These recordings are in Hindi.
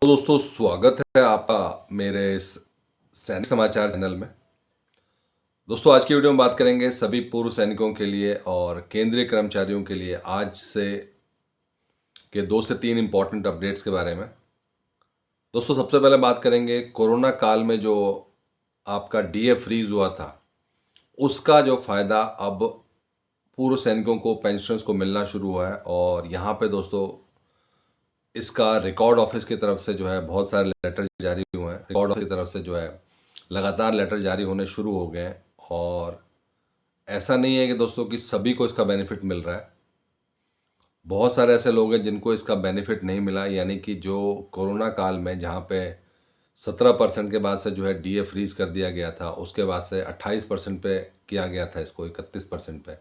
तो दोस्तों स्वागत है आपका मेरे इस सैनिक समाचार चैनल में। दोस्तों आज की वीडियो में बात करेंगे सभी पूर्व सैनिकों के लिए और केंद्रीय कर्मचारियों के लिए आज से के 2 से 3 इम्पोर्टेंट अपडेट्स के बारे में। दोस्तों सबसे पहले बात करेंगे कोरोना काल में जो आपका डीए फ्रीज हुआ था, उसका जो फ़ायदा अब पूर्व सैनिकों को, पेंशनर्स को मिलना शुरू हुआ है और यहाँ पे दोस्तों इसका रिकॉर्ड ऑफिस की तरफ से जो है बहुत सारे लेटर जारी हुए हैं। रिकॉर्ड ऑफिस की तरफ से जो है लगातार लेटर जारी होने शुरू हो गए हैं और ऐसा नहीं है कि दोस्तों कि सभी को इसका बेनिफिट मिल रहा है। बहुत सारे ऐसे लोग हैं जिनको इसका बेनिफिट नहीं मिला, यानी कि जो कोरोना काल में जहाँ पे 17% के बाद से जो है डीए फ्रीज कर दिया गया था, उसके बाद से 28% पे किया गया था इसको, 31% पे।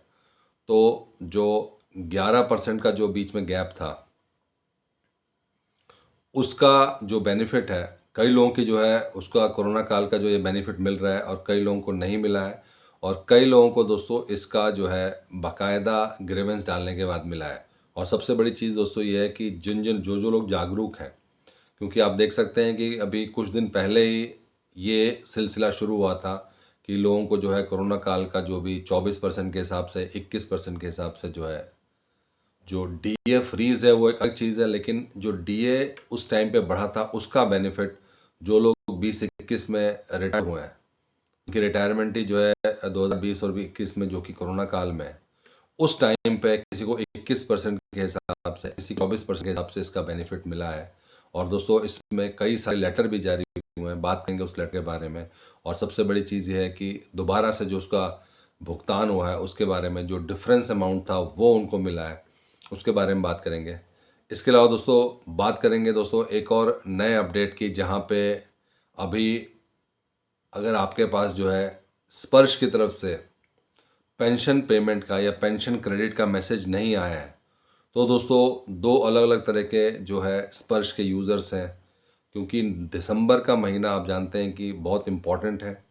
तो जो 11% का जो बीच में गैप था, उसका जो बेनिफिट है, कई लोगों की जो है उसका कोरोना काल का जो ये बेनिफिट मिल रहा है और कई लोगों को नहीं मिला है और कई लोगों को दोस्तों इसका जो है बाकायदा ग्रीवेंस डालने के बाद मिला है। और सबसे बड़ी चीज़ दोस्तों ये है कि जो लोग जागरूक हैं, क्योंकि आप देख सकते हैं कि अभी कुछ दिन पहले ही ये सिलसिला शुरू हुआ था कि लोगों को जो है कोरोना काल का जो भी 24% के हिसाब से, 21% के हिसाब से जो है जो डीए फ्रीज है वो एक अलग चीज़ है, लेकिन जो डीए उस टाइम पे बढ़ा था उसका बेनिफिट जो लोग 20-21 में रिटायर हुए हैं, उनकी रिटायरमेंट ही जो है 2020 और 21 में, जो कि कोरोना काल में है, उस टाइम पे किसी को 21% के हिसाब से, किसी को 24% के हिसाब से इसका बेनिफिट मिला है। और दोस्तों इसमें कई सारे लेटर भी जारी हुए हैं, बात करेंगे उस लेटर के बारे में। और सबसे बड़ी चीज़ ये है कि दोबारा से जो उसका भुगतान हुआ है उसके बारे में, जो डिफरेंस अमाउंट था वो उनको मिला है, उसके बारे में बात करेंगे। इसके अलावा दोस्तों बात करेंगे दोस्तों एक और नए अपडेट की, जहाँ पे अभी अगर आपके पास जो है स्पर्श की तरफ से पेंशन पेमेंट का या पेंशन क्रेडिट का मैसेज नहीं आया है, तो दोस्तों दो अलग अलग तरह के जो है स्पर्श के यूज़र्स हैं, क्योंकि दिसंबर का महीना आप जानते हैं कि बहुत इम्पोर्टेंट है।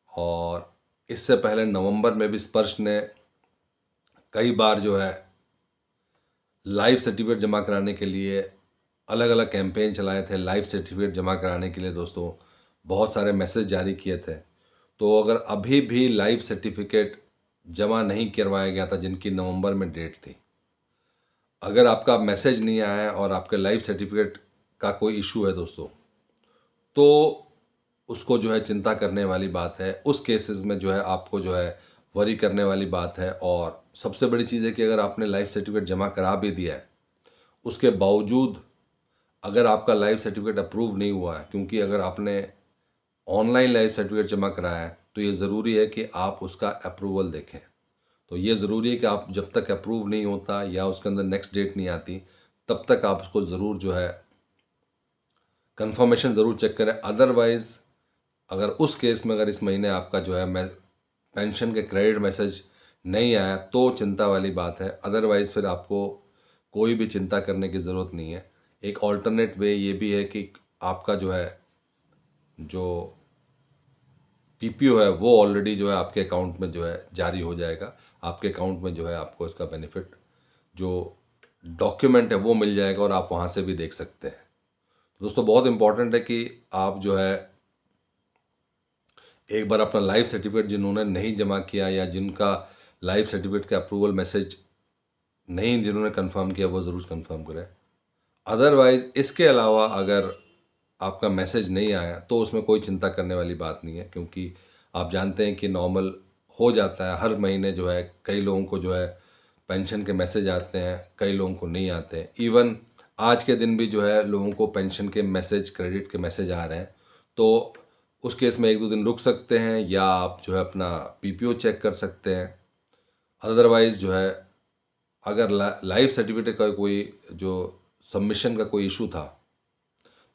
और इससे पहले नवंबर में भी स्पर्श ने कई बार जो है लाइफ सर्टिफिकेट जमा कराने के लिए अलग अलग कैंपेन चलाए थे। लाइफ सर्टिफिकेट जमा कराने के लिए दोस्तों बहुत सारे मैसेज जारी किए थे। तो अगर अभी भी लाइफ सर्टिफिकेट जमा नहीं करवाया गया था, जिनकी नवंबर में डेट थी, अगर आपका मैसेज नहीं आया है और आपके लाइफ सर्टिफिकेट का कोई इशू है दोस्तों, तो उसको जो है चिंता करने वाली बात है। उस केसेस में जो है आपको जो है वरी करने वाली बात है। और सबसे बड़ी चीज़ है कि अगर आपने लाइफ सर्टिफिकेट जमा करा भी दिया है, उसके बावजूद अगर आपका लाइफ सर्टिफिकेट अप्रूव नहीं हुआ है, क्योंकि अगर आपने ऑनलाइन लाइफ सर्टिफिकेट जमा कराया है तो ये ज़रूरी है कि आप उसका अप्रूवल देखें। तो ये ज़रूरी है कि आप जब तक अप्रूव नहीं होता या उसके अंदर नेक्स्ट डेट नहीं आती, तब तक आप उसको ज़रूर जो है कंफर्मेशन ज़रूर चेक करें। अदरवाइज़ अगर उस केस में अगर इस महीने आपका जो है मैं पेंशन के क्रेडिट मैसेज नहीं आया तो चिंता वाली बात है। अदरवाइज़ फिर आपको कोई भी चिंता करने की ज़रूरत नहीं है। एक ऑल्टरनेट वे ये भी है कि आपका जो है जो पीपीओ है वो ऑलरेडी जो है आपके अकाउंट में जो है जारी हो जाएगा। आपके अकाउंट में जो है आपको इसका बेनिफिट जो डॉक्यूमेंट है वो मिल जाएगा और आप वहाँ से भी देख सकते हैं। तो दोस्तों बहुत इम्पॉर्टेंट है कि आप जो है एक बार अपना लाइफ सर्टिफिकेट जिन्होंने नहीं जमा किया या जिनका लाइफ सर्टिफिकेट का अप्रूवल मैसेज नहीं जिन्होंने कंफर्म किया, वो ज़रूर कंफर्म करें। अदरवाइज़ इसके अलावा अगर आपका मैसेज नहीं आया तो उसमें कोई चिंता करने वाली बात नहीं है, क्योंकि आप जानते हैं कि नॉर्मल हो जाता है। हर महीने जो है कई लोगों को जो है पेंशन के मैसेज आते हैं, कई लोगों को नहीं आते हैं। इवन आज के दिन भी जो है लोगों को पेंशन के मैसेज, क्रेडिट के मैसेज आ रहे हैं। तो उस केस में 1-2 दिन रुक सकते हैं या आप जो है अपना पीपीओ चेक कर सकते हैं। अदरवाइज़ जो है अगर लाइफ सर्टिफिकेट का कोई जो सबमिशन का कोई इशू था,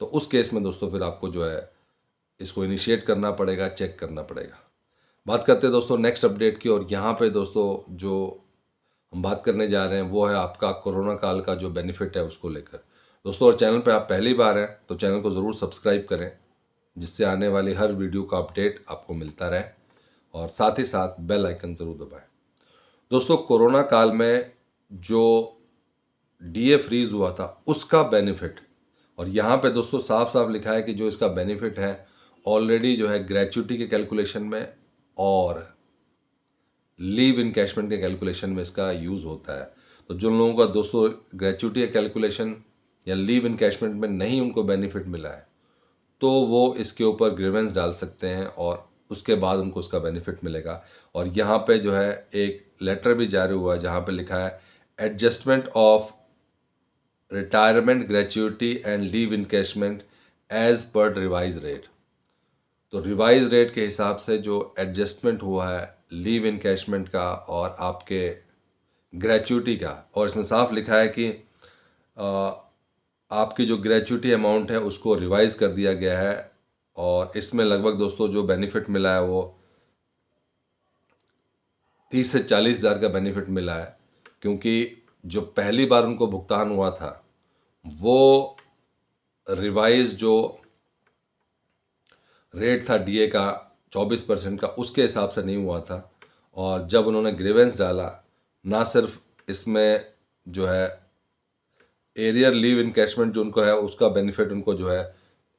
तो उस केस में दोस्तों फिर आपको जो है इसको इनिशिएट करना पड़ेगा, चेक करना पड़ेगा। बात करते हैं दोस्तों नेक्स्ट अपडेट की, और यहाँ पे दोस्तों जो हम बात करने जा रहे हैं वो है आपका कोरोना काल का जो बेनिफिट है उसको लेकर। दोस्तों और चैनल पे आप पहली बार हैं तो चैनल को ज़रूर सब्सक्राइब करें, जिससे आने वाली हर वीडियो का अपडेट आपको मिलता रहे, और साथ ही साथ बेल आइकन ज़रूर दबाएं। दोस्तों कोरोना काल में जो डीए फ्रीज हुआ था उसका बेनिफिट और यहाँ पे दोस्तों साफ साफ लिखा है कि जो इसका बेनिफिट है ऑलरेडी जो है ग्रेच्युटी के कैलकुलेशन में और लीव इनकैशमेंट के कैलकुलेशन में इसका यूज़ होता है। तो जिन लोगों का दोस्तों ग्रेच्युटी के कैलकुलेशन या लीव इनकैशमेंट में नहीं उनको बेनिफिट मिला है, तो वो इसके ऊपर ग्रीवेंस डाल सकते हैं और उसके बाद उनको उसका बेनिफिट मिलेगा। और यहाँ पे जो है एक लेटर भी जारी हुआ है जहाँ पे लिखा है adjustment of retirement gratuity and leave encashment as per revise rate. तो रिवाइज रेट के हिसाब से जो एडजस्टमेंट हुआ है लीव इनकैशमेंट का और आपके ग्रेच्युटी का, और इसमें साफ लिखा है कि आपकी जो ग्रेच्युटी अमाउंट है उसको रिवाइज कर दिया गया है। और इसमें लगभग दोस्तों जो बेनिफिट मिला है वो 30 से 40 हज़ार का बेनिफिट मिला है, क्योंकि जो पहली बार उनको भुगतान हुआ था वो रिवाइज जो रेट था डीए का 24% का, उसके हिसाब से नहीं हुआ था। और जब उन्होंने ग्रीवेंस डाला, ना सिर्फ इसमें जो है एरियर लीव इनकैशमेंट जो उनको है उसका बेनिफिट उनको जो है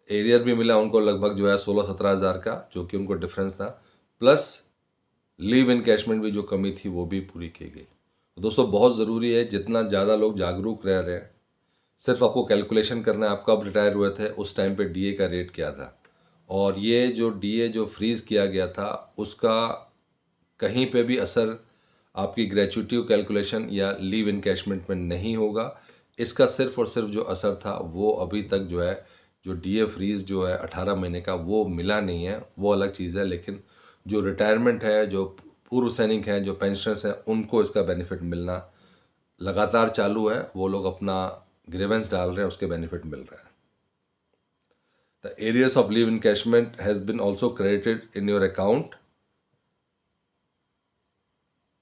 एरियर भी मिला उनको लगभग जो है 16-17 हज़ार का, जो कि उनको डिफरेंस था, प्लस लीव इनकैशमेंट भी जो कमी थी वो भी पूरी की गई। तो दोस्तों बहुत ज़रूरी है, जितना ज़्यादा लोग जागरूक रह रहे हैं, सिर्फ आपको कैलकुलेशन करना है आप कब रिटायर हुए थे, उस टाइम पे डीए का रेट क्या था, और ये जो डीए जो फ्रीज़ किया गया था उसका कहीं पे भी असर आपकी ग्रेच्युटी कैलकुलेशन या लीव इनकैशमेंट में नहीं होगा। इसका सिर्फ और सिर्फ जो असर था वो अभी तक जो है जो डीए फ्रीज़ जो है 18 महीने का वो मिला नहीं है, वो अलग चीज़ है। लेकिन जो रिटायरमेंट है, जो पूर्व सैनिक हैं, जो पेंशनर्स हैं, उनको इसका बेनिफिट मिलना लगातार चालू है। वो लोग अपना ग्रीवेंस डाल रहे हैं, उसके बेनिफिट मिल रहा है। The areas of leave encashment has been also credited in your account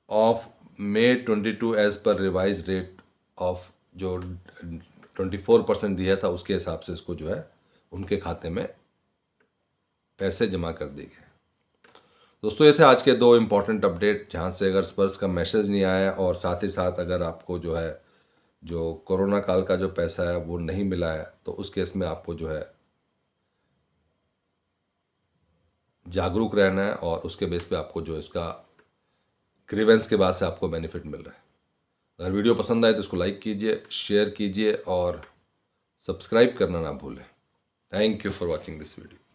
of May 22 as per revised rate of जो 24% दिया था उसके हिसाब से इसको जो है उनके खाते में पैसे जमा कर दिए गए। दोस्तों ये थे आज के 2 इम्पॉर्टेंट अपडेट, जहाँ से अगर स्पर्स का मैसेज नहीं आया और साथ ही साथ अगर आपको जो है जो कोरोना काल का जो पैसा है वो नहीं मिला है, तो उस केस में आपको जो है जागरूक रहना है और उसके बेस पे आपको जो इसका ग्रीवेंस के बाद से आपको बेनिफिट मिल रहा है। अगर वीडियो पसंद आए तो इसको लाइक कीजिए, शेयर कीजिए और सब्सक्राइब करना ना भूलें। Thank you for watching this video.